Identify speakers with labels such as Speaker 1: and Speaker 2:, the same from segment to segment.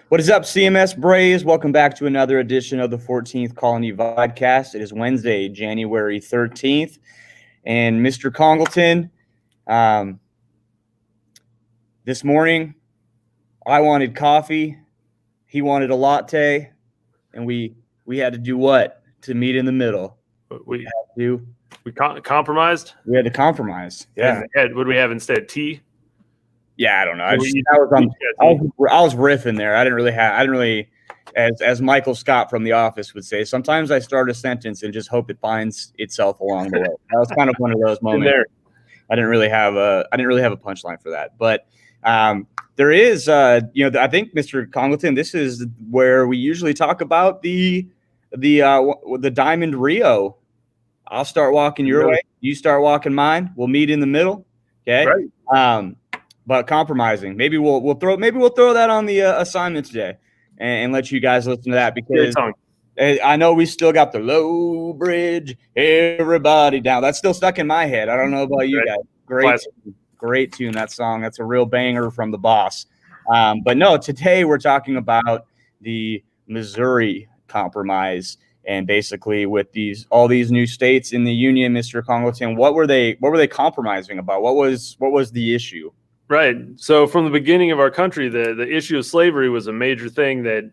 Speaker 1: What is up, CMS Braves? Welcome back to another edition of the 14th Colony Vodcast. It is Wednesday, January 13th. And Mr. Congleton, this morning, I wanted coffee. He wanted a latte. And we had to do what? To meet in the middle.
Speaker 2: We compromised?
Speaker 1: We had to compromise. Yeah.
Speaker 2: And what do we have instead? Tea?
Speaker 1: Yeah, I don't know. I was riffing there. I didn't really, as Michael Scott from The Office would say, sometimes I start a sentence and just hope it finds itself along the way. That was kind of one of those moments. I didn't really have a punchline for that. But there is, I think, Mr. Congleton, this is where we usually talk about the Diamond Rio. I'll start walking your way. You start walking mine. We'll meet in the middle. Okay. Right. But compromising, maybe we'll throw that on the assignment today, and let you guys listen to that, because I know we still got the low bridge, everybody down. That's still stuck in my head. I don't know about you guys. Great tune, that song. That's a real banger from the boss. But no, today we're talking about the Missouri Compromise, and basically with all these new states in the union, Mr. Congleton, what were they compromising about? What was the issue?
Speaker 2: Right. So from the beginning of our country, the issue of slavery was a major thing that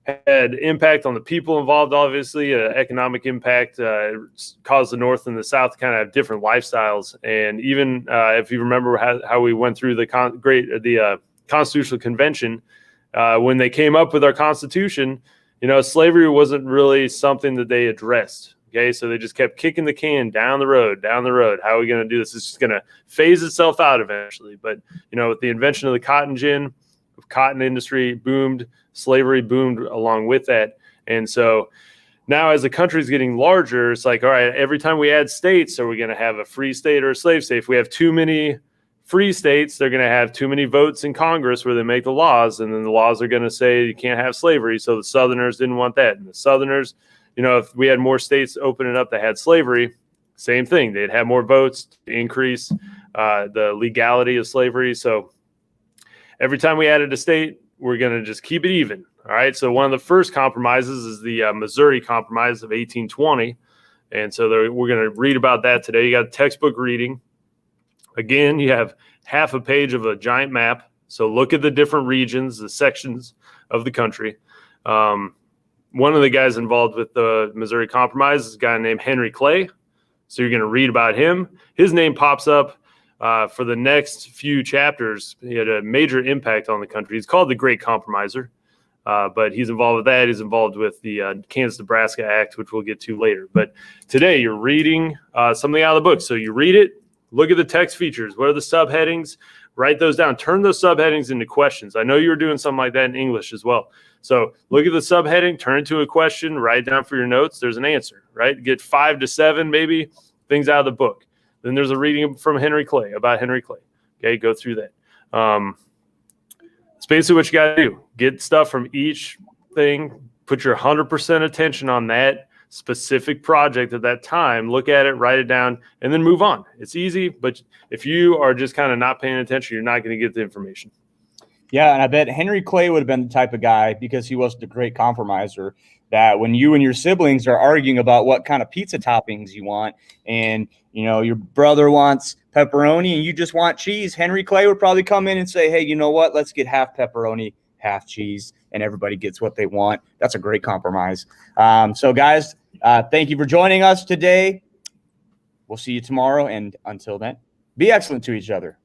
Speaker 2: had impact on the people involved, obviously, economic impact, caused the North and the South to kind of have different lifestyles. And even if you remember how we went through the Constitutional Convention, when they came up with our Constitution, slavery wasn't really something that they addressed. Okay, so they just kept kicking the can down the road. How are we going to do this? It's just going to phase itself out eventually. But, with the invention of the cotton gin, the cotton industry boomed, slavery boomed along with that. And so now as the country is getting larger, it's like, all right, every time we add states, are we going to have a free state or a slave state? If we have too many free states, they're going to have too many votes in Congress where they make the laws. And then the laws are going to say you can't have slavery. So the Southerners didn't want that. And the Southerners, if we had more states opening up that had slavery, same thing. They'd have more votes to increase the legality of slavery. So every time we added a state, we're going to just keep it even. All right. So one of the first compromises is the Missouri Compromise of 1820. And so we're going to read about that today. You got textbook reading. Again, you have half a page of a giant map. So look at the different regions, the sections of the country. One of the guys involved with the Missouri Compromise is a guy named Henry Clay. So you're going to read about him. His name pops up for the next few chapters. He had a major impact on the country. He's called the Great Compromiser, but he's involved with that. He's involved with the Kansas-Nebraska Act, which we'll get to later. But today you're reading something out of the book. So you read it, look at the text features. What are the subheadings? Write those down. Turn those subheadings into questions. I know you were doing something like that in English as well. So look at the subheading, turn it to a question, write it down for your notes. There's an answer, right? Get 5 to 7 maybe things out of the book. Then there's a reading from Henry Clay, about Henry Clay. Okay, go through that. It's basically what you got to do. Get stuff from each thing. Put your 100% attention on that specific project at that time. Look at it, write it down, and then move on. It's easy, but if you are just kind of not paying attention, you're not going to get the information.
Speaker 1: Yeah, and I bet Henry Clay would have been the type of guy, because he was the great compromiser, that when you and your siblings are arguing about what kind of pizza toppings you want, and your brother wants pepperoni and you just want cheese, Henry Clay would probably come in and say, hey, you know what? Let's get half pepperoni, half cheese, and everybody gets what they want. That's a great compromise. So guys, thank you for joining us today. We'll see you tomorrow, and until then, be excellent to each other.